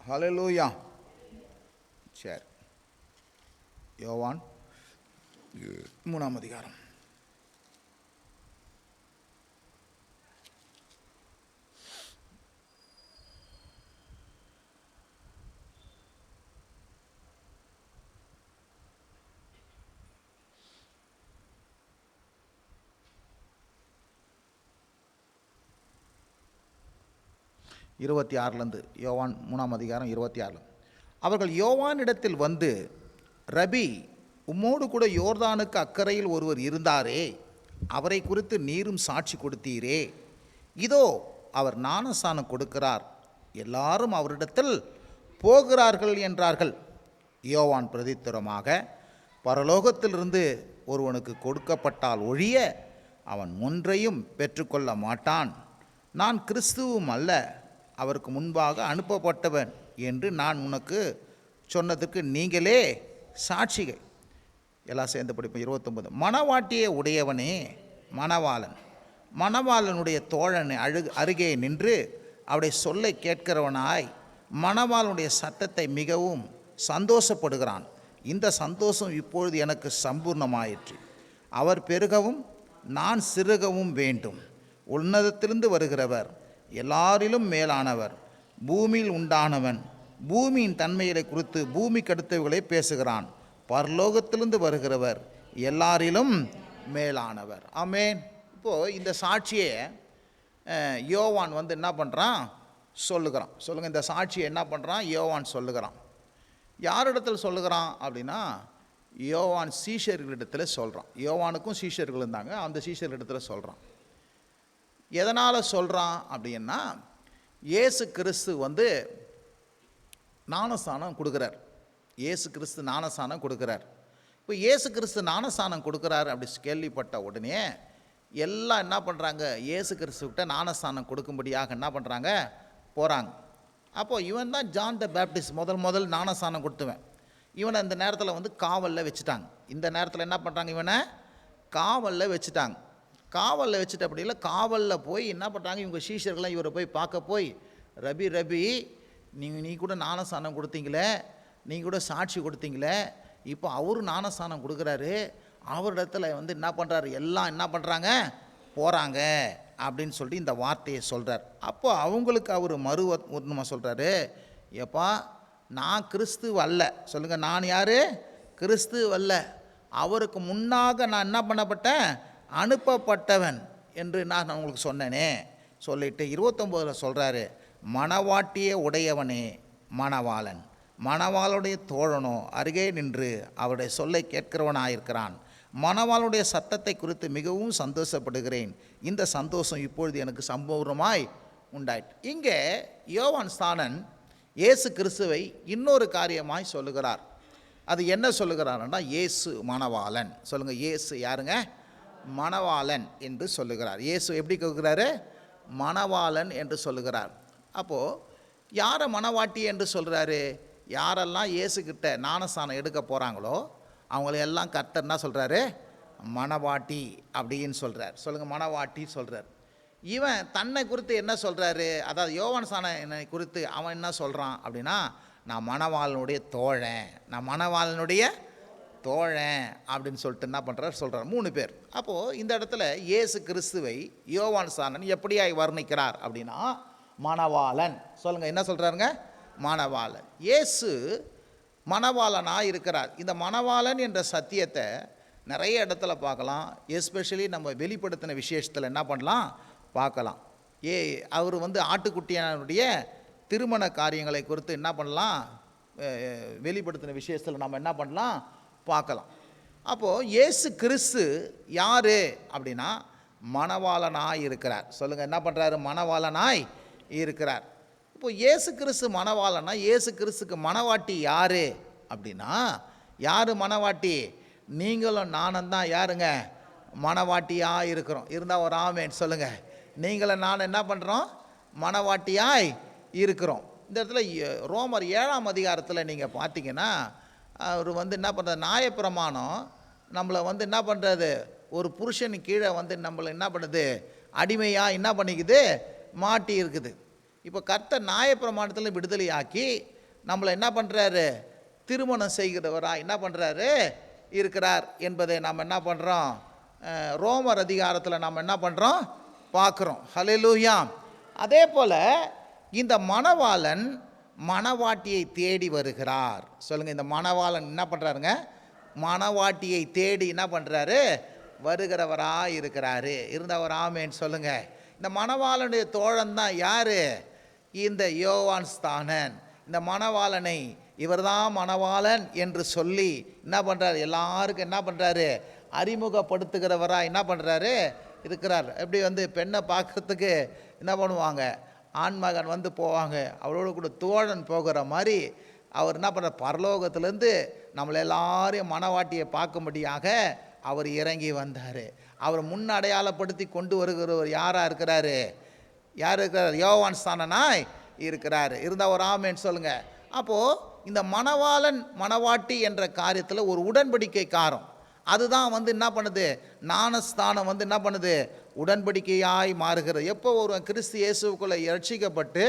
ஹல்லேலூயா. சரி, யோவான் 3ஆம் அதிகாரம். யோவான் 3ஆம் அதிகாரம் 26. அவர்கள் யோவானிடத்தில் வந்து, ரபி, உம்மோடு கூட யோர்தானுக்கு அக்கறையில் ஒருவர் இருந்தாரே, அவரை குறித்து நீரும் சாட்சி கொடுத்தீரே. இதோ அவர் ஞானஸ்நானம் கொடுக்கிறார், எல்லாரும் அவரிடத்தில் போகிறார்கள் என்றார்கள். யோவான் பிரதித்திரமாக, பரலோகத்திலிருந்து ஒருவனுக்கு கொடுக்கப்பட்டால் ஒழிய அவன் ஒன்றையும் பெற்றுக்கொள்ள மாட்டான். நான் கிறிஸ்துவும் அல்ல, அவருக்கு முன்பாக அனுப்பப்பட்டவன் என்று நான் உனக்கு சொன்னதுக்கு நீங்களே சாட்சிகள். எல்லாம் சேர்ந்து படிப்போம். 29. மணவாட்டியை உடையவனே மணவாளன், மணவாளனுடைய தோழன் அருகே நின்று அவருடைய சொல்லை கேட்கிறவனாய் மணவாளனுடைய சத்தத்தை மிகவும் சந்தோஷப்படுகிறான். இந்த சந்தோஷம் இப்பொழுது எனக்கு சம்பூர்ணமாயிற்று. அவர் பெருகவும் நான் சிறுகவும் வேண்டும். உன்னதத்திலிருந்து வருகிறவர் எல்லாரிலும் மேலானவர், பூமியில் உண்டானவன், பூமியின் தன்மைகளை குறித்து பூமிக்கு அடுத்தவர்களை பேசுகிறான். பரலோகத்திலிருந்து வருகிறவர் எல்லாரிலும் மேலானவர். ஆமென். இப்போது இந்த சாட்சியை யோவான் என்ன பண்ணுறான், சொல்லுகிறான். சொல்லுங்கள், இந்த சாட்சியை என்ன பண்ணுறான் யோவான் சொல்லுகிறான். யாரிடத்தில் சொல்லுகிறான் அப்படின்னா, யோவான் சீஷர்களிடத்தில் சொல்கிறான். யோவானுக்கும் சீஷர்கள் இருந்தாங்க, அந்த சீஷர்களிடத்தில் சொல்கிறான். எதனால் சொல்கிறான் அப்படின்னா, இயேசு கிறிஸ்து ஞானஸ்நானம் கொடுக்குறார். இயேசு கிறிஸ்து ஞானஸ்நானம் கொடுக்குறார். இப்போ இயேசு கிறிஸ்து ஞானஸ்நானம் கொடுக்குறார் அப்படி கேள்விப்பட்ட உடனே எல்லாம் என்ன பண்ணுறாங்க, இயேசு கிறிஸ்துக்கிட்ட ஞானஸ்நானம் கொடுக்கும்படியாக என்ன பண்ணுறாங்க, போகிறாங்க. அப்போது இவன் தான் ஜான் த பேப்டிஸ்ட், முதல் ஞானஸ்நானம் கொடுத்துவன். இவனை இந்த நேரத்தில் காவலில் வச்சுட்டாங்க. இந்த நேரத்தில் என்ன பண்ணுறாங்க, இவனை காவலில் வச்சுட்டாங்க. காவலில் வச்சுட்டு அப்படி இல்லை, காவலில் போய் என்ன பண்ணுறாங்க, இவங்க சீஷர்கள்லாம் இவரை போய் பார்க்க போய், ரபி நீ கூட ஞானஸ்நானம் கொடுத்தீங்களே, நீங்கள் கூட சாட்சி கொடுத்தீங்களே, இப்போ அவரு ஞானஸ்நானம் கொடுக்குறாரு, அவரிடத்துல என்ன பண்ணுறாரு, எல்லாம் என்ன பண்ணுறாங்க, போகிறாங்க அப்படின்னு சொல்லிட்டு இந்த வார்த்தையை சொல்கிறார். அப்போ அவங்களுக்கு அவர் மறுவ சொல்கிறாரு, எப்பா நான் கிறிஸ்து அல்ல. சொல்லுங்கள், நான் யார், கிறிஸ்து அல்ல, அவருக்கு முன்னாக நான் என்ன பண்ணப்பட்டேன், அனுப்பப்பட்டவன் என்று நான் உங்களுக்கு சொன்னேனே சொல்லிட்டு 29 சொல்கிறாரு, மணவாட்டியை உடையவனே மணவாளன், மணவாளுடைய தோழனோ அருகே நின்று அவருடைய சொல்லை கேட்கிறவனாயிருக்கிறான். மணவாளுடைய சத்தத்தை குறித்து மிகவும் சந்தோஷப்படுகிறேன். இந்த சந்தோஷம் இப்பொழுது எனக்கு சம்பூர்ணமாய் உண்டாயிற்று. இங்கே யோவான் ஸ்நானன் இயேசு கிறிஸ்துவை இன்னொரு காரியமாய் சொல்லுகிறார். அது என்ன சொல்லுகிறார்னா, இயேசு மணவாளன். சொல்லுங்கள், இயேசு யாருங்க, மணவாளன் என்று சொல்லுகிறார். இயேசு எப்படி கேட்குறாரு, மணவாளன் என்று சொல்லுகிறார். அப்போது யாரை மணவாட்டி என்று சொல்கிறாரு, யாரெல்லாம் இயேசுக்கிட்ட ஞானஸ்நானம் எடுக்க போகிறாங்களோ அவங்களையெல்லாம் கர்த்தர் என்ன சொல்கிறாரு, மணவாட்டி அப்படின்னு சொல்கிறார். சொல்லுங்கள், மணவாட்டி சொல்கிறார். இவன் தன்னை குறித்து என்ன சொல்கிறாரு, அதாவது யோவான் ஸ்நானனை குறித்து அவன் என்ன சொல்கிறான் அப்படின்னா, நான் மணவாளனுடைய தோழன், நான் மணவாளனுடைய தோழன் அப்படின்னு சொல்லிட்டு என்ன பண்ணுறார், சொல்கிறார். 3 பேர். அப்போது இந்த இடத்துல இயேசு கிறிஸ்துவை யோவான் ஸ்நானன் எப்படியாய் வர்ணிக்கிறார் அப்படின்னா, மணவாளன். சொல்லுங்கள், என்ன சொல்கிறாருங்க, மணவாளன். இயேசு மணவாளனாக இருக்கிறார். இந்த மணவாளன் என்ற சத்தியத்தை நிறைய இடத்துல பார்க்கலாம். எஸ்பெஷலி நம்ம வெளிப்படுத்தின விசேஷத்தில் என்ன பண்ணலாம், பார்க்கலாம். அவர் ஆட்டுக்குட்டியானுடைய திருமண காரியங்களை குறித்து என்ன பண்ணலாம், வெளிப்படுத்தின விசேஷத்தில் நம்ம என்ன பண்ணலாம், பார்க்கலாம். அப்போது இயேசு கிறிஸ்து யார் அப்படின்னா, மணவாளனாய் இருக்கிறார். சொல்லுங்கள், என்ன பண்ணுறாரு, மணவாளனாய் இருக்கிறார். இப்போ இயேசு கிறிஸ்து மணவாளனா, இயேசு கிறிஸ்துக்கு மணவாட்டி யார் அப்படின்னா, யார் மணவாட்டி, நீங்களும் நானும் தான் யாருங்க, மணவாட்டியாக இருக்கிறோம். இருந்தால் ஒரு ஆமேன் சொல்லுங்கள். நீங்களும் நான் என்ன பண்ணுறோம், மணவாட்டியாய் இருக்கிறோம். இந்த இடத்துல ரோமர் 7ஆம் அதிகாரத்தில் நீங்கள் பார்த்தீங்கன்னா, அவர் என்ன பண்ணுறது, நியாயப்பிரமாணம் நம்மளை என்ன பண்ணுறது, ஒரு புருஷன் கீழே நம்மளை என்ன பண்ணுது, அடிமையாக என்ன பண்ணிக்குது, மாட்டி இருக்குது. இப்போ கர்த்தர் நியாயப்பிரமாணத்தில் விடுதலையாக்கி நம்மளை என்ன பண்ணுறாரு, திருமணம் செய்கிறவரா என்ன பண்ணுறாரு இருக்கிறார் என்பதை நாம் என்ன பண்ணுறோம், ரோமர் அதிகாரத்தில் நாம் என்ன பண்ணுறோம் பார்க்குறோம். ஹல்லேலூயா. அதே போல் இந்த மணவாளன் மணவாட்டியை தேடி வருகிறார். சொல்லுங்கள், இந்த மணவாளன் என்ன பண்ணுறாருங்க, மணவாட்டியை தேடி என்ன பண்ணுறாரு, வருகிறவராக இருக்கிறாரு. இருந்தவர் ஆமேன்னு சொல்லுங்கள். இந்த மணவாளனுடைய தோழன் தான் யார், இந்த யோவான் ஸ்நானன். இந்த மணவாளனை இவர்தான் மணவாளன் என்று சொல்லி என்ன பண்ணுறாரு, எல்லாருக்கும் என்ன பண்ணுறாரு, அறிமுகப்படுத்துகிறவராக என்ன பண்ணுறாரு இருக்கிறார். எப்படி வந்து பெண்ணை பார்க்கறதுக்கு என்ன பண்ணுவாங்க, ஆண்மகன் வந்து போவாங்க, அவரோடு கூட தோழன் போகிற மாதிரி அவர் என்ன பண்ணுறார், பரலோகத்திலேருந்து நம்மளை எல்லாரையும் மணவாட்டியை பார்க்கும்படியாக அவர் இறங்கி வந்தார். அவர் முன் அடையாளப்படுத்தி கொண்டு வருகிறவர் யாராக இருக்கிறாரு, யார் இருக்கிறார், யோவான் ஸ்நானனாய் இருக்கிறார். இருந்தால் ஒரு ஆமேன்னு சொல்லுங்கள். அப்போது இந்த மணவாளன் மணவாட்டி என்ற காரியத்தில் ஒரு உடன்படிக்கைக்காரம், அதுதான் வந்து என்ன பண்ணுது, ஞானஸ்தானம் வந்து என்ன பண்ணுது, உடன்படிக்கையாய் மாறுகிறது. எப்போ ஒரு கிறிஸ்து இயேசுக்குள்ளே ரட்சிக்கப்பட்டு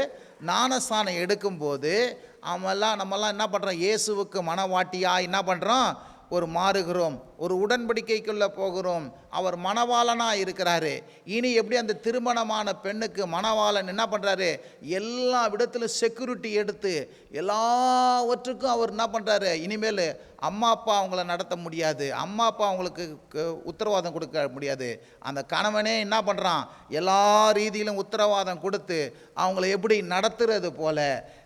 ஞானஸ்தானம் எடுக்கும்போது நம்மெல்லாம் என்ன பண்ணுறோம், இயேசுவுக்கு மணவாட்டியாய் என்ன பண்ணுறோம், ஒரு மாறுகிறோம், ஒரு உடன்படிக்கைக்குள்ளே போகிறோம். அவர் மணவாளனாக இருக்கிறாரு. இனி எப்படி அந்த திருமணமான பெண்ணுக்கு மணவாளன் என்ன பண்ணுறாரு, எல்லா விடத்திலும் செக்யூரிட்டி எடுத்து எல்லாவற்றுக்கும் அவர் என்ன பண்ணுறாரு, இனிமேல் அம்மா அப்பா அவங்கள நடத்த முடியாது, அம்மா அப்பா அவங்களுக்கு உத்தரவாதம் கொடுக்க முடியாது. அந்த கணவனே என்ன பண்ணுறான், எல்லா ரீதியிலும் உத்தரவாதம் கொடுத்து அவங்கள எப்படி நடத்துறது போல,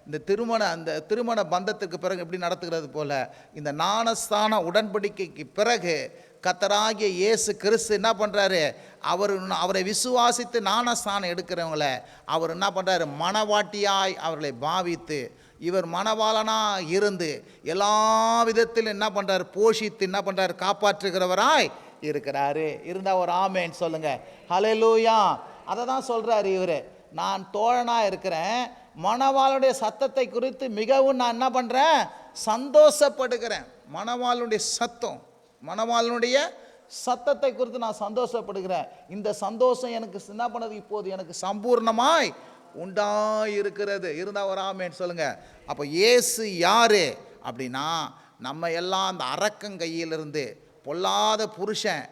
இந்த திருமண பந்தத்துக்கு பிறகு எப்படி நடத்துகிறது போல, இந்த ஞானஸ்தான உடன்படிக்கைக்கு பிறகு கர்த்தராகிய இயேசு கிறிஸ்து என்ன பண்ணுறாரு, அவரை விசுவாசித்து ஞானஸ்தானம் எடுக்கிறவங்கள அவர் என்ன பண்ணுறாரு, மணவாட்டியாய் அவர்களை பாவித்து இவர் மணவாளனாக இருந்து எல்லா விதத்திலும் என்ன பண்ணுறாரு, போஷித்து என்ன பண்ணுறாரு, காப்பாற்றுகிறவராய் இருக்கிறாரு. இருந்தால் ஒரு ஆமேன்னு சொல்லுங்கள். ஹல்லேலூயா. அதை தான் சொல்கிறாரு இவர், நான் தோழனாக இருக்கிறேன், மணவாளுடைய சத்தத்தை குறித்து மிகவும் நான் என்ன பண்ணுறேன், சந்தோஷப்படுகிறேன். மணவாளுடைய சத்தம், மணவாளனுடைய சத்தத்தை குறித்து நான் சந்தோஷப்படுகிறேன். இந்த சந்தோஷம் எனக்கு என்ன பண்ணது, இப்போது எனக்கு சம்பூர்ணமாய் உண்டாயிருக்கிறது. இருந்தால் ஒரு ஆமேன்னு சொல்லுங்கள். அப்போ இயேசு யார் அப்படின்னா, நம்ம எல்லாம் அந்த அரக்கங்கையிலிருந்து, பொல்லாத புருஷன்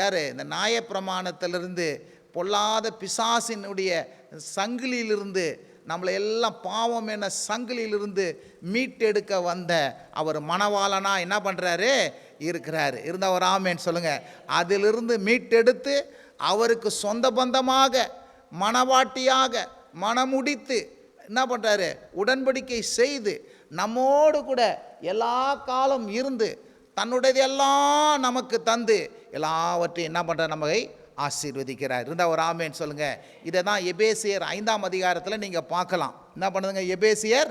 யார், இந்த நியாயப்பிரமாணத்திலிருந்து, பொல்லாத பிசாசினுடைய சங்கிலியிலிருந்து, நம்மளை எல்லாம் பாவம் என சங்கிலியிலிருந்து மீட்டெடுக்க வந்த அவர் மணவாளனா என்ன பண்ணுறாரு இருக்கிறாரு. இருந்தால் ஒரு ஆமேன்னு சொல்லுங்கள். அதிலிருந்து மீட்டெடுத்து அவருக்கு சொந்த பந்தமாக மணவாட்டியாக மணமுடித்து என்ன பண்ணுறாரு, உடன்படிக்கை செய்து நம்மோடு கூட எல்லா காலம் இருந்து தன்னுடையதெல்லாம் நமக்கு தந்து எல்லாவற்றையும் என்ன பண்ணுறார், நம்மை ஆசீர்வதிக்கிறார். இருந்தால் ஒரு ஆமேன்னு சொல்லுங்கள். இதை தான் எபேசியர் 5ஆம் அதிகாரத்தில் நீங்கள் பார்க்கலாம். என்ன பண்ணுதுங்க, எபேசியர்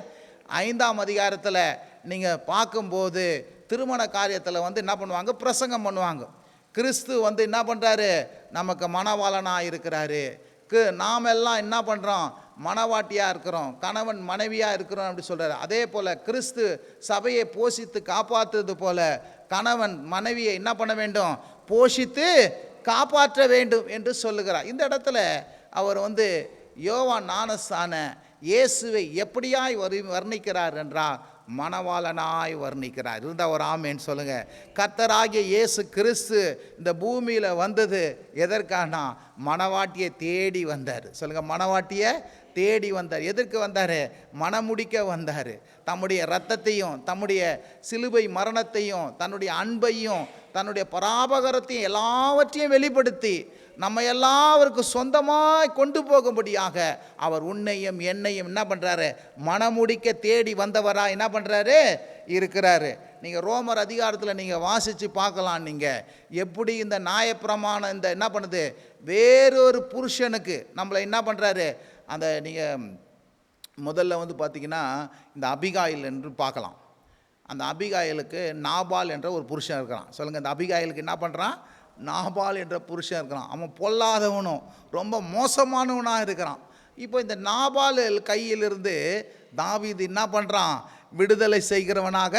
5ஆம் அதிகாரத்தில் நீங்கள் பார்க்கும்போது திருமண காரியத்தில் வந்து என்ன பண்ணுவாங்க, பிரசங்கம் பண்ணுவாங்க. கிறிஸ்து வந்து என்ன பண்ணுறாரு, நமக்கு மணவாளனாக இருக்கிறாரு, நாம் எல்லாம் என்ன பண்ணுறோம், மணவாட்டியாக இருக்கிறோம், கணவன் மனைவியாக இருக்கிறோம் அப்படி சொல்கிறார். அதே போல் கிறிஸ்து சபையை போஷித்து காப்பாற்றுறது போல கணவன் மனைவியை என்ன பண்ண வேண்டும், போஷித்து காப்பாற்ற வேண்டும் என்று சொல்லுகிறார். இந்த இடத்துல அவர் வந்து யோவான் ஞானஸ்நான இயேசுவை எப்படியாய் வர்ணிக்கிறார் என்றால் மணவாளனாய் வர்ணிக்கிறார். இருந்தால் ஒரு ஆமேன்னு சொல்லுங்கள். கர்த்தராகிய இயேசு கிறிஸ்து இந்த பூமியில் வந்தது எதற்கானா, மணவாட்டியை தேடி வந்தார். சொல்லுங்கள், மணவாட்டியை தேடி வந்தார். எதற்கு வந்தார், மணமுடிக்க வந்தார். தம்முடைய இரத்தத்தையும் தம்முடைய சிலுவை மரணத்தையும் தன்னுடைய அன்பையும் தன்னுடைய பராபகரத்தையும் எல்லாவற்றையும் வெளிப்படுத்தி நம்ம எல்லாம் அவருக்கு சொந்தமாக கொண்டு போகும்படியாக அவர் உன்னையும் என்னையும் என்ன பண்ணுறாரு, மணமுடிக்க தேடி வந்தவராக என்ன பண்ணுறாரு இருக்கிறாரு. நீங்கள் ரோமர் அதிகாரத்தில் நீங்கள் வாசித்து பார்க்கலாம். நீங்கள் எப்படி இந்த நியாயப்பிரமாணம் இந்த என்ன பண்ணுது, வேறொரு புருஷனுக்கு நம்மளை என்ன பண்ணுறாரு, அந்த நீங்கள் முதல்ல வந்து பார்த்திங்கன்னா இந்த அபிகாயில் என்று பார்க்கலாம். அந்த அபிகாயிலுக்கு நாபால் என்ற ஒரு புருஷன் இருக்கிறான். சொல்லுங்கள், இந்த அபிகாயிலுக்கு என்ன பண்ணுறான், நாபால் என்ற புருஷன் இருக்கிறான். அவன் பொல்லாதவனும் ரொம்ப மோசமானவனாக இருக்கிறான். இப்போ இந்த நாபால் கையிலிருந்து தாவீது என்ன பண்ணுறான், விடுதலை செய்கிறவனாக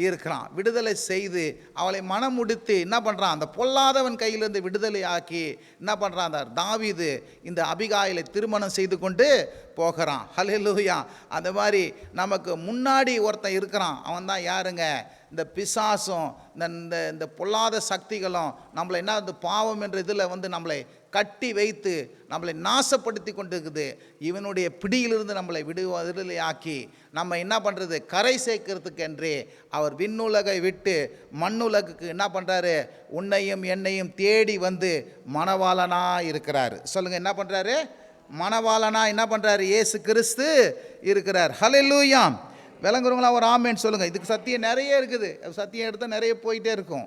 இருக்கிறான். விடுதலை செய்து அவளை மனமுடித்து என்ன பண்ணுறான், அந்த பொல்லாதவன் கையிலிருந்து விடுதலை ஆக்கி என்ன பண்ணுறான், அந்த தாவீது இந்த அபிகாயிலை திருமணம் செய்து கொண்டு போகிறான். ஹல்லேலூயா. அந்த மாதிரி நமக்கு முன்னாடி ஒருத்தன் இருக்கிறான். அவன் தான் யாருங்க, இந்த பிசாசும் இந்த இந்த பொல்லாத சக்திகளும் நம்மளை என்ன, இந்த பாவம் என்ற இதில் நம்மளை கட்டி வைத்து நம்மளை நாசப்படுத்தி கொண்டு இருக்குது. இவனுடைய பிடியிலிருந்து நம்மளை விடுதலை ஆக்கி நம்ம என்ன பண்ணுறது, கரை சேர்க்கிறதுக்கு என்றே அவர் விண்ணுலகை விட்டு மண்ணுலகுக்கு என்ன பண்ணுறாரு, உன்னையும் என்னையும் தேடி வந்து மணவாளனாக இருக்கிறாரு. சொல்லுங்கள், என்ன பண்ணுறாரு, மணவாளனா என்ன பண்ணுறாரு, இயேசு கிறிஸ்து இருக்கிறார். ஹல்லேலூயா. விளங்குறவங்களா ஒரு ஆமேன்னு சொல்லுங்கள். இதுக்கு சத்தியம் நிறைய இருக்குது. சத்தியம் எடுத்தால் நிறைய போயிட்டே இருக்கும்.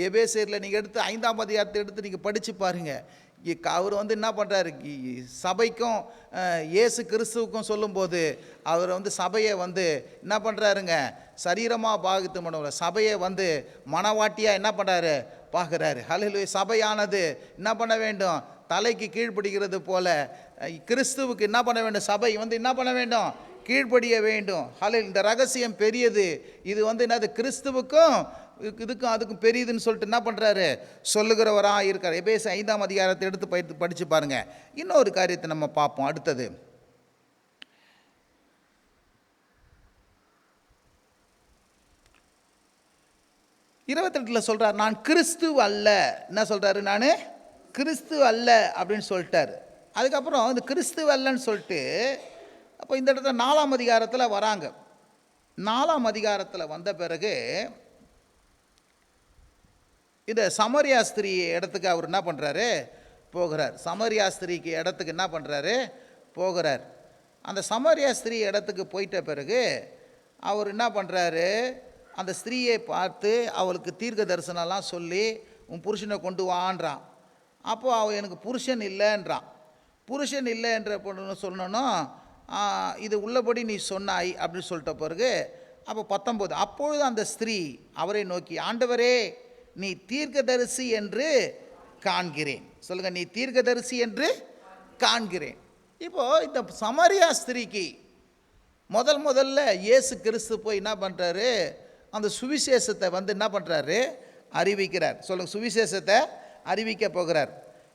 எபேசியரில் நீங்கள் எடுத்து 5ஆம் அதிகாரத்தை எடுத்து நீங்கள் படித்து பாருங்கள். அவர் என்ன பண்ணுறாரு, சபைக்கும் இயேசு கிறிஸ்துவுக்கும் சொல்லும்போது அவர் சபையை என்ன பண்ணுறாருங்க, சரீரமாக பாவித்து பண்ணுவார். சபையை மனவாட்டியாக என்ன பண்ணுறாரு, பார்க்குறாரு. ஹல்லேலூயா. சபையானது என்ன பண்ண வேண்டும், தலைக்கு கீழ்ப்படுகிறது போல கிறிஸ்துவுக்கு என்ன பண்ண வேண்டும், சபை என்ன பண்ண வேண்டும், கீழ்ப்படிய வேண்டும். ஹல்லேலூயா. இந்த ரகசியம் பெரியது. இது என்னது, கிறிஸ்துவுக்கும் இதுக்கும் அதுக்கும் பெரியதுன்னு சொல்லிட்டு என்ன பண்ணுறாரு, சொல்லுகிறவராக இருக்கார். எபேசு 5ஆம் அதிகாரத்தை எடுத்து படித்து பாருங்கள். இன்னொரு காரியத்தை நம்ம பார்ப்போம். அடுத்தது 28 சொல்கிறார், நான் கிறிஸ்து அல்ல. என்ன சொல்கிறாரு, நான் கிறிஸ்து அல்ல அப்படின்னு சொல்லிட்டார். அதுக்கப்புறம் இந்த கிறிஸ்து அல்லன்னு சொல்லிட்டு அப்போ இந்த இடத்துல 4ஆம் அதிகாரத்தில் வராங்க. 4ஆம் அதிகாரத்தில் வந்த பிறகு இந்த சமரியா ஸ்திரீ இடத்துக்கு அவர் என்ன பண்ணுறாரு, போகிறார். சமரியா ஸ்திரீக்கு இடத்துக்கு என்ன பண்ணுறாரு, போகிறார். அந்த சமரியா ஸ்திரீ இடத்துக்கு போயிட்ட பிறகு அவர் என்ன பண்ணுறாரு, அந்த ஸ்திரீயை பார்த்து அவளுக்கு தீர்க்க தரிசனம்லாம் சொல்லி உன் புருஷனை கொண்டு வான்றான். அப்போது அவள் எனக்கு புருஷன் இல்லைன்றான். புருஷன் இல்லை என்ற பொண்ணு சொன்னோன்னா இது உள்ளபடி நீ சொன்னாய் அப்படின்னு சொல்லிட்ட பிறகு அப்போ 19, அப்பொழுது அந்த ஸ்திரீ அவரை நோக்கி, ஆண்டவரே நீ தீர்க்கதரிசி என்று காண்கிறேன். சொல்லுங்கள், நீ தீர்க்கதரிசி என்று காண்கிறேன். இப்போது இந்த சமரியா ஸ்திரீக்கு முதல்ல இயேசு கிறிஸ்து போய் என்ன பண்ணுறாரு, அந்த சுவிசேஷத்தை என்ன பண்ணுறாரு, அறிவிக்கிறார். சொல்லுங்கள், சுவிசேஷத்தை அறிவிக்க போகிறார்.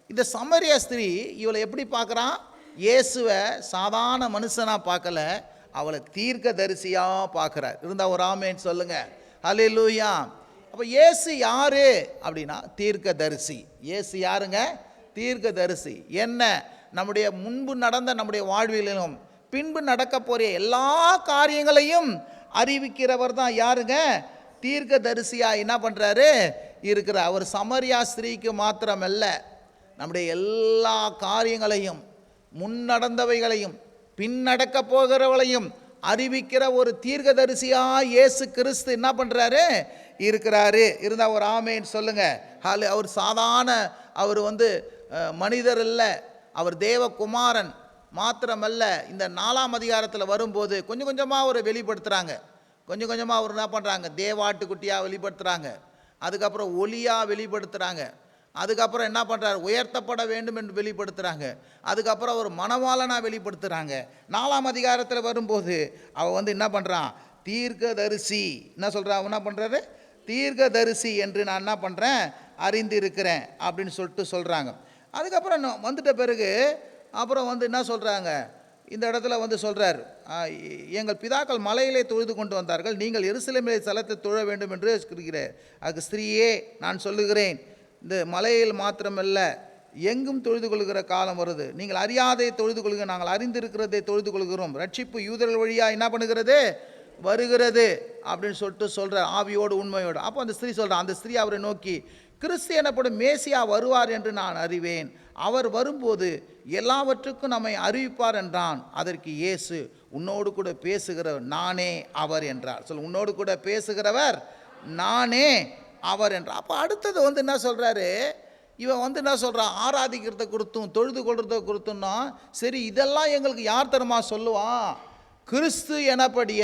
இந்த சமரியா ஸ்திரீ இவளை எப்படி பார்க்குறான், இயேசுவை சாதாரண மனுஷனாக பார்க்கல, அவளை தீர்க்கதரிசியாக பார்க்குறார். இருந்தால் ஒரு ஆமேன்னு சொல்லுங்கள். ஹல்லேலூயா. அப்போ இயேசு யார் அப்படின்னா தீர்க்கதரிசி. இயேசு யாருங்க, தீர்க்கதரிசி. என்ன, நம்முடைய முன்பு நடந்த நம்முடைய வாழ்விலும் பின்பு நடக்க போகிற எல்லா காரியங்களையும் அறிவிக்கிறவர் தான் யாருங்க, தீர்க்கதரிசியாக என்ன பண்ணுறாரு இருக்கிறார். அவர் சமரியா ஸ்திரீக்கு மாத்திரமல்ல, நம்முடைய எல்லா காரியங்களையும் முன்னடந்தவைகளையும் பின் நடக்க போகிறவளையும் அறிவிக்கிற ஒரு தீர்க்கதரிசியாக இயேசு கிறிஸ்து என்ன பண்ணுறாரு இருக்கிறாரு. இருந்தால் ஒரு ஆமேன்னு சொல்லுங்கள். அவர் சாதாரண அவர் மனிதர் இல்லை, அவர் தேவகுமாரன் மாத்திரமல்ல. இந்த 4ஆம் அதிகாரத்தில் வரும்போது கொஞ்சம் கொஞ்சமாக அவரை வெளிப்படுத்துகிறாங்க. கொஞ்சம் கொஞ்சமாக அவர் என்ன பண்ணுறாங்க, தேவாட்டுக்குட்டியாக வெளிப்படுத்துகிறாங்க. அதுக்கப்புறம் ஒளியாக வெளிப்படுத்துகிறாங்க. அதுக்கப்புறம் என்ன பண்ணுறாரு, உயர்த்தப்பட வேண்டும் என்று வெளிப்படுத்துகிறாங்க. அதுக்கப்புறம் அவர் மணவாளனாக வெளிப்படுத்துகிறாங்க. 4ஆம் அதிகாரத்தில் வரும்போது அவன் என்ன பண்ணுறான், தீர்க்கதரிசி. என்ன சொல்கிறான், அவன் என்ன பண்ணுறாரு, தீர்க்கதரிசி என்று நான் என்ன பண்ணுறேன், அறிந்திருக்கிறேன் அப்படின்னு சொல்லிட்டு சொல்கிறாங்க. அதுக்கப்புறம் வந்துட்ட பிறகு அப்புறம் என்ன சொல்கிறாங்க, இந்த இடத்துல சொல்கிறார், எங்கள் பிதாக்கள் மலையிலே தொழுது கொண்டு வந்தார்கள், நீங்கள் எருசலேமிலே ஸ்தலத்தை தொழ வேண்டும் என்று இருக்கிறார். அதுக்கு ஸ்திரீயே நான் சொல்லுகிறேன், இந்த மலையில் மாத்திரமல்ல எங்கும் தொழுது கொள்கிற காலம் வருது. நீங்கள் அறியாதை தொழுது கொள்கிற, நாங்கள் அறிந்திருக்கிறதை தொழுது கொள்கிறோம். ரட்சிப்பு யூதர்கள் வழியாக என்ன பண்ணுகிறது, வருகிறது அப்படின்னு சொல்லிட்டு சொல்கிறார், ஆவியோடு உண்மையோடு. அப்போ அந்த ஸ்திரீ சொல்கிறார், அந்த ஸ்திரீ அவரை நோக்கி, கிறிஸ்து எனப்படும் மேசியா வருவார் என்று நான் அறிவேன், அவர் வரும்போது எல்லாவற்றுக்கும் நம்மை அறிவிப்பார் என்றான். அதற்கு இயேசு, உன்னோடு கூட பேசுகிறவர் நானே அவர் என்றார். உன்னோடு கூட பேசுகிறவர் நானே அவர் என்றார். அப்போ அடுத்தது என்ன சொல்கிறாரு, இவன் என்ன சொல்கிறான், ஆராதிக்கிறத கொடுத்தும் தொழுது கொள்றதை கொடுத்தோம்னா சரி, இதெல்லாம் எங்களுக்கு யார் தரமா சொல்லுவான், கிறிஸ்து எனப்படிய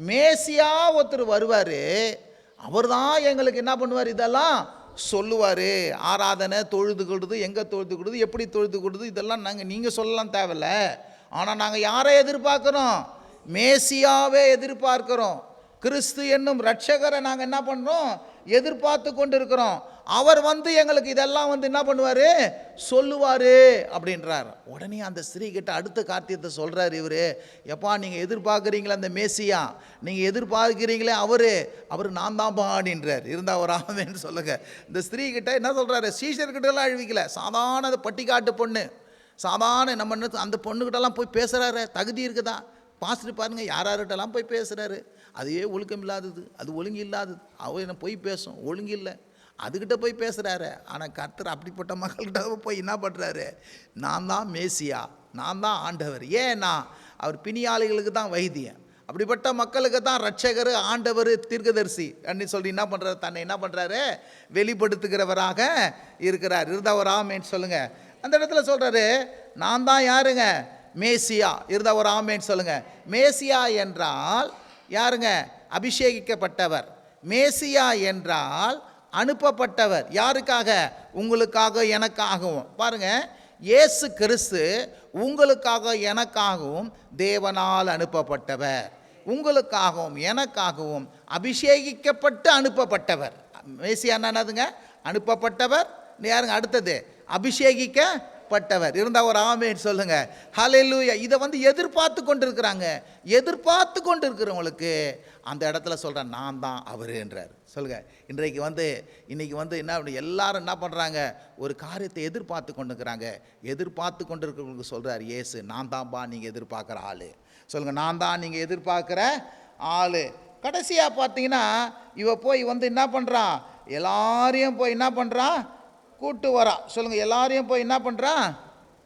மேசியா ஒருத்தர் வருவார், அவர் தான் எங்களுக்கு என்ன பண்ணுவார், இதெல்லாம் சொல்லுவார். ஆராதனை தொழுது கொள்வது, எங்கே தொழுது கொள்வது, எப்படி தொழுது கொள்வது, இதெல்லாம் நீங்கள் சொல்லலாம் தேவையில்ல. ஆனால் நாங்கள் யாரை எதிர்பார்க்குறோம், மேசியாவே எதிர்பார்க்கிறோம். கிறிஸ்து என்னும் ரட்சகரை நாங்கள் என்ன பண்ணுறோம்? எதிர்பார்த்து கொண்டு இருக்கிறோம். அவர் வந்து எங்களுக்கு இதெல்லாம் வந்து என்ன பண்ணுவார்? சொல்லுவார் அப்படின்றார். உடனே அந்த ஸ்திரீ கிட்ட அடுத்த காரியத்தை சொல்கிறார் இவர். எப்பா, நீங்கள் எதிர்பார்க்குறீங்களே அந்த மேசியா, நீங்கள் எதிர்பார்க்குறீங்களே அவர் நான் தான் அப்படின்றார். இருந்தால் ஒரு ஆமேன்னு சொல்லுங்கள். இந்த ஸ்திரீ கிட்ட என்ன சொல்கிறாரு? சீஷர்கிட்டலாம் அழிவிக்கல, சாதாரண அந்த பட்டிக்காட்டு பொண்ணு, சாதாரண நம்ம அந்த பொண்ணுக்கிட்டலாம் போய் பேசுகிறாரு. தகுதி இருக்குதா? பாஸ்டர் பாருங்கள், யார்கிட்டலாம் போய் பேசுகிறாரு. அதுவே ஒழுக்கம் இல்லாதது, அது ஒழுங்கு இல்லாதது. அவர் என்ன போய் பேசும், ஒழுங்கு இல்லை, அதுக்கிட்ட போய் பேசுகிறாரு. ஆனால் கர்த்தர் அப்படிப்பட்ட மக்கள்கிட்ட போய் என்ன பண்ணுறாரு? நான் தான் மேசியா, நான் தான் ஆண்டவர். ஏன்னா அவர் பிணியாளிகளுக்கு தான் வைத்தியம், அப்படிப்பட்ட மக்களுக்கு தான் ரட்சகர், ஆண்டவர், தீர்க்கதரிசி அப்படின்னு சொல்லி என்ன பண்ணுறாரு? தன்னை என்ன பண்ணுறாரு? வெளிப்படுத்துகிறவராக இருக்கிறார். இருந்தவர் ஆமேன்னு சொல்லுங்கள். அந்த இடத்துல சொல்கிறாரு, நான் தான் யாருங்க? மேசியா. இருந்தவர் ஆமேன்னு சொல்லுங்கள். மேசியா என்றால் யாருங்க? அபிஷேகிக்கப்பட்டவர். மேசியா என்றால் அனுப்பப்பட்டவர். யாருக்காக? உங்களுக்காக, எனக்காகவும். பாருங்க, இயேசு கிறிஸ்து உங்களுக்காக எனக்காகவும் தேவனால் அனுப்பப்பட்டவர். உங்களுக்காகவும் எனக்காகவும் அபிஷேகிக்கப்பட்டு அனுப்பப்பட்டவர். மேசியா என்னதுங்க? அனுப்பப்பட்டவர். யாருங்க? அடுத்தது அபிஷேகிக்கப்பட்டவர். இருந்தால் ஒரு ஆமேன்னு சொல்லுங்க. ஹல்லேலூயா. இதை வந்து எதிர்பார்த்து கொண்டு இருக்கிறாங்க. எதிர்பார்த்து கொண்டு இருக்கிறவங்களுக்கு அந்த இடத்துல சொல்கிறேன், நான் தான் அவருன்றார். சொல்லுங்க. இன்றைக்கு இன்னைக்கு என்ன எல்லாரும் என்ன பண்ணுறாங்க? ஒரு காரியத்தை எதிர்பார்த்து கொண்டு இருக்கிறாங்க. எதிர்பார்த்து கொண்டு இருக்கிறவங்களுக்கு சொல்கிறார் இயேசு, நான் தான்பா நீங்கள் எதிர்பார்க்குற ஆள். சொல்லுங்கள், நான் தான் நீங்கள் எதிர்பார்க்குற ஆள். கடைசியாக பார்த்தீங்கன்னா இவ போய் என்ன பண்ணுறான்? எல்லாரையும் போய் என்ன பண்ணுறான்? கூட்டு வரா. சொல்லுங்கள், எல்லாரையும் போய் என்ன பண்ணுறான்?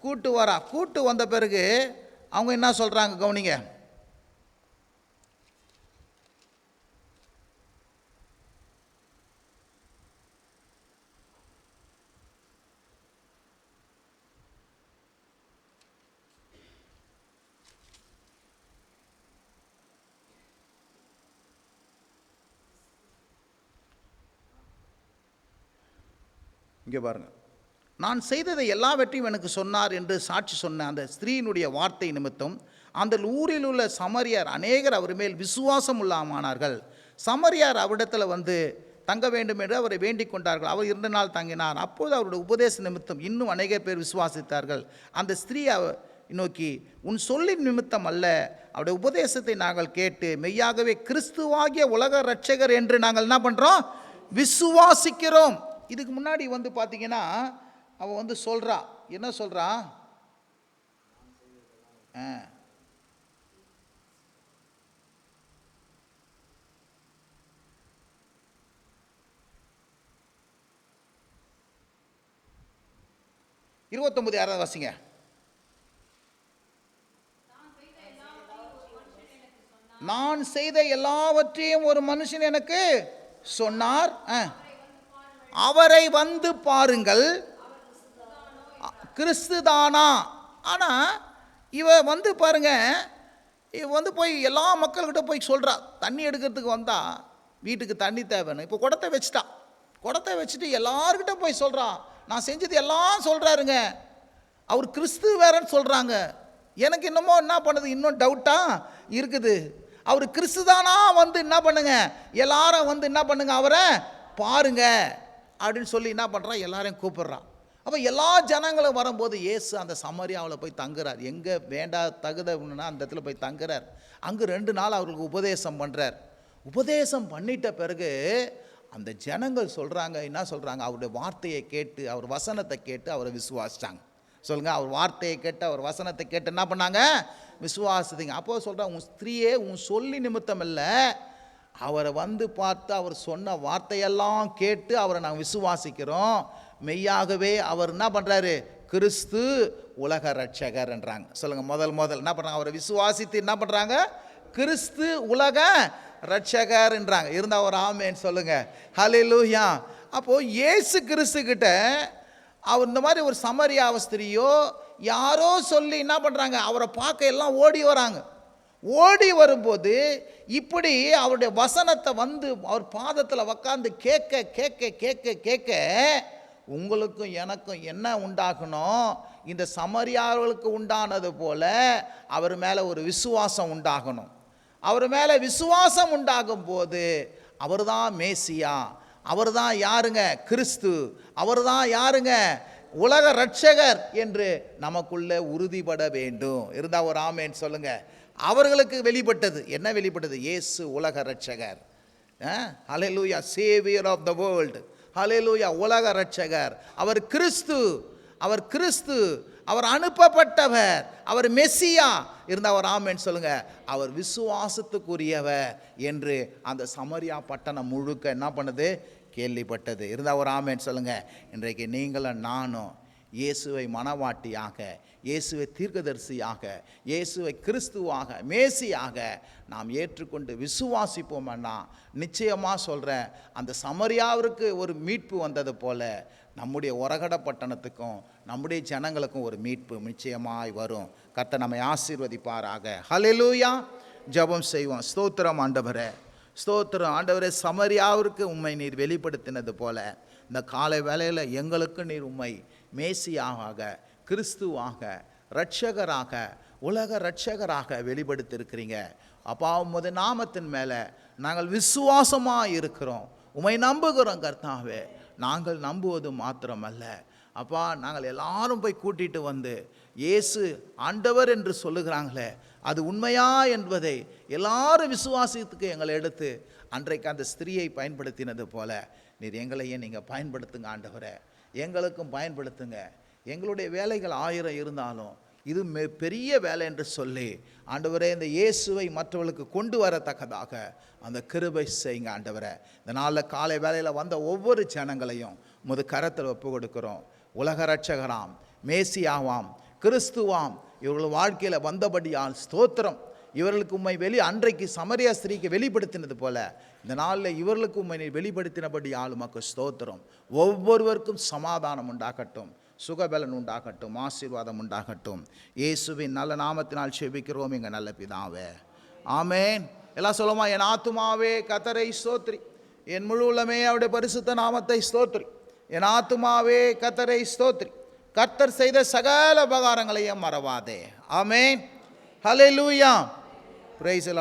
கூட்டு வரா. கூட்டு வந்த பிறகு அவங்க என்ன சொல்கிறாங்க? கவனிங்க. இங்கே பாருங்கள். நான் செய்ததை எல்லாவற்றையும் எனக்கு சொன்னார் என்று சாட்சி சொன்ன அந்த ஸ்திரீயினுடைய வார்த்தை நிமித்தம் அந்த ஊரில் உள்ள சமரியார் அநேகர் அவர் மேல் விசுவாசம் உள்ளாமானார்கள். சமரியார் அவரிடத்தில் தங்க வேண்டும் என்று அவரை வேண்டிக் கொண்டார்கள். அவர் 2 நாள் தங்கினார். அப்போது அவருடைய உபதேச நிமித்தம் இன்னும் அநேக பேர் விசுவாசித்தார்கள். அந்த ஸ்திரீ நோக்கி, உன் சொல்லின் நிமித்தம் அல்ல, அவருடைய உபதேசத்தை நாங்கள் கேட்டு மெய்யாகவே கிறிஸ்துவாகிய உலக ரட்சகர் என்று நாங்கள் என்ன பண்ணுறோம்? விசுவாசிக்கிறோம். இதுக்கு முன்னாடி பார்த்தீங்கன்னா அவ சொல்கிறா, என்ன சொல்கிறா? இருபத்தொன்பது யாராவது வாசிங்க. நான் செய்த எல்லாவற்றையும் ஒரு மனுஷன் எனக்கு சொன்னார், அவரை வந்து பாருங்கள், கிறிஸ்துதானா? ஆனால் இவ பாருங்க, இவ போய் எல்லா மக்கள்கிட்ட போய் சொல்கிறா. தண்ணி எடுக்கிறதுக்கு வந்தால் வீட்டுக்கு தண்ணி தேவைன்னு இப்போ குடத்தை வச்சுட்டா. குடத்தை வச்சுட்டு எல்லார்கிட்ட போய் சொல்கிறா, நான் செஞ்சது எல்லாம் சொல்கிறாருங்க, அவர் கிறிஸ்து வேறன்னு சொல்கிறாங்க. எனக்கு என்னமோ என்ன பண்ணுது, இன்னும் டவுட்டாக இருக்குது. அவர் கிறிஸ்துதானா? என்ன பண்ணுங்க, எல்லாரும் என்ன பண்ணுங்க, அவரை பாருங்க அப்படின்னு சொல்லி என்ன பண்ணுறான்? எல்லாரையும் கூப்பிட்றான். அப்போ எல்லா ஜனங்களும் வரும்போது இயேசு அந்த சமரியாவில் போய் தங்குறார். எங்கே தகுதன்னா அந்த இடத்துல போய் தங்குறார். அங்கே 2 நாள் அவர்களுக்கு உபதேசம் பண்ணுறார். உபதேசம் பண்ணிட்ட பிறகு அந்த ஜனங்கள் சொல்கிறாங்க, என்ன சொல்கிறாங்க? அவருடைய வார்த்தையை கேட்டு, அவர் வசனத்தை கேட்டு அவரை விசுவாசித்தாங்க. சொல்லுங்கள், அவர் வார்த்தையை கேட்டு, அவர் வசனத்தை கேட்டு என்ன பண்ணாங்க? விசுவாசித்தீங்க. அப்போ சொல்கிறாங்க, உன் ஸ்திரீயே உன் சொல்லி நிமித்தம் இல்லை, அவரை பார்த்து அவர் சொன்ன வார்த்தையெல்லாம் கேட்டு அவரை நாங்கள் விசுவாசிக்கிறோம். மெய்யாகவே அவர் என்ன பண்ணுறாரு? கிறிஸ்து உலக ரட்சகர் என்றாங்க. சொல்லுங்கள், முதல் என்ன பண்ணுறாங்க? அவரை விசுவாசித்து என்ன பண்ணுறாங்க? கிறிஸ்து உலக ரட்சகர் என்றாங்க. இருந்தால் ஒரு ஆமேன்னு சொல்லுங்கள். ஹல்லேலூயா. அப்போது இயேசு கிறிஸ்து கிட்ட அவர் இந்த மாதிரி ஒரு சமரியாவ ஸ்திரியோ யாரோ சொல்லி என்ன பண்ணுறாங்க? அவரை பார்க்க எல்லாம் ஓடி வராங்க. ஓடி வரும்போது இப்படி அவருடைய வசனத்தை அவர் பாதத்தில் உக்காந்து கேட்க கேட்க கேட்க கேட்க உங்களுக்கும் எனக்கும் என்ன உண்டாகணும்? இந்த சமரியார்களுக்கு உண்டானது போல அவர் மேலே ஒரு விசுவாசம் உண்டாகணும். அவர் மேலே விசுவாசம் உண்டாகும் போது அவர் தான் மேசியா, அவர் தான் யாருங்க? கிறிஸ்து. அவர் தான் யாருங்க? உலக இரட்சகர் என்று நமக்குள்ள உறுதிப்பட வேண்டும். இருந்தா ஒரு ஆமேன் சொல்லுங்க. அவர்களுக்கு வெளிப்பட்டது என்ன? வெளிப்பட்டது இயேசு உலக இரட்சகர். ஹல்லேலூயா, சேவியர் ஆஃப் த வேர்ல்டு. ஹல்லேலூயா, உலக இரட்சகர். அவர் கிறிஸ்து, அவர் கிறிஸ்து, அவர் அனுப்பப்பட்டவர், அவர் மெசியா. இருந்தா ஒரு ஆமென் சொல்லுங்க. அவர் விசுவாசத்துக்குரியவர் என்று அந்த சமரியா பட்டணம் முழுக்க என்ன பண்ணுது? கேள்விப்பட்டது. இருந்தா ஒரு ஆமென் சொல்லுங்க. இன்றைக்கு நீங்களும் நானும் இயேசுவை மனவாட்டியாக, இயேசுவை தீர்க்கதரிசியாக, இயேசுவை கிறிஸ்துவாக, மேசியாக நாம் ஏற்றுக்கொண்டு விசுவாசிப்போம்னா நிச்சயமாக சொல்கிறேன், அந்த சமரியாவிற்கு ஒரு மீட்பு வந்தது போல நம்முடைய ஒரகட பட்டணத்துக்கும் நம்முடைய ஜனங்களுக்கும் ஒரு மீட்பு நிச்சயமாய் வரும். கர்த்தர் நம்மை ஆசீர்வதிப்பாராக. ஹல்லேலூயா. ஜெபம் செய்வோம். ஸ்தோத்திரம் ஆண்டவரே, ஸ்தோத்திரம் ஆண்டவரே. சமரியாவிற்கு உம்மை நீர் வெளிப்படுத்தினது போல இந்த காலை வேளையில் எங்களுக்கு நீர் உம்மை மேசியாக, கிறிஸ்துவாக, இரட்சகராக, உலக இரட்சகராக வெளிப்படுத்தியிருக்கிறீங்க. அப்பா, உமது நாமத்தின் மேலே நாங்கள் விசுவாசமாக இருக்கிறோம், உம்மை நம்புகிறோம் கர்த்தாவே. நாங்கள் நம்புவது மாத்திரமல்ல அப்பா, நாங்கள் எல்லாரும் போய் கூட்டிகிட்டு வந்து இயேசு ஆண்டவர் என்று சொல்லுகிறாங்களே அது உண்மையா என்பதை எல்லாரும் விசுவாசத்துக்கு எங்களை எடுத்து அன்றைக்கு அந்த ஸ்திரியை பயன்படுத்தினது போல நீர் எங்களையே நீங்கள் பயன்படுத்துங்க ஆண்டவரே. எங்களுக்கும் பயன்படுத்துங்க. எங்களுடைய வேலைகள் 1000 இருந்தாலும் இது பெரிய வேலை என்று சொல்லி ஆண்டவரே இந்த இயேசுவை மற்றவர்களுக்கு கொண்டு வரத்தக்கதாக அந்த கிருபை செய்யுங்க ஆண்டவரே. இந்த நாளில் காலை வேளையில் வந்த ஒவ்வொரு ஜனங்களையும் உமது கரத்தில் ஒப்பு கொடுக்கிறோம். உலக இரட்சகராம், மேசியாவாம், கிறிஸ்துவாம் இவர்கள் வாழ்க்கையில் வந்தபடியால் ஸ்தோத்திரம். இவர்களுக்கு உண்மை அன்றைக்கு சமரியா ஸ்திரீக்கு வெளிப்படுத்தினது போல இந்த நாளில் இவர்களுக்கு உண்மை வெளிப்படுத்தினபடியால் உமக்கு ஸ்தோத்திரம். ஒவ்வொருவருக்கும் சமாதானம் உண்டாகட்டும், சுகபலன் உண்டாகட்டும், ஆசீர்வாதம் உண்டாகட்டும். இயேசுவின் நல்ல நாமத்தினால் செபிக்கிறோம் எங்கள் நல்ல பிதாவே, ஆமேன். எல்லாம் சொல்லுமா? என் ஆத்துமாவே கர்த்தரை ஸ்தோத்திரி, என் முழு உள்ளமே அவருடைய பரிசுத்த நாமத்தை ஸ்தோத்திரி. என் ஆத்துமாவே கர்த்தரை ஸ்தோத்திரி, கர்த்தர் செய்த சகல உபகாரங்களையும் மறவாதே. ஆமேன். ஹல்லேலூயா. பிரைஸ்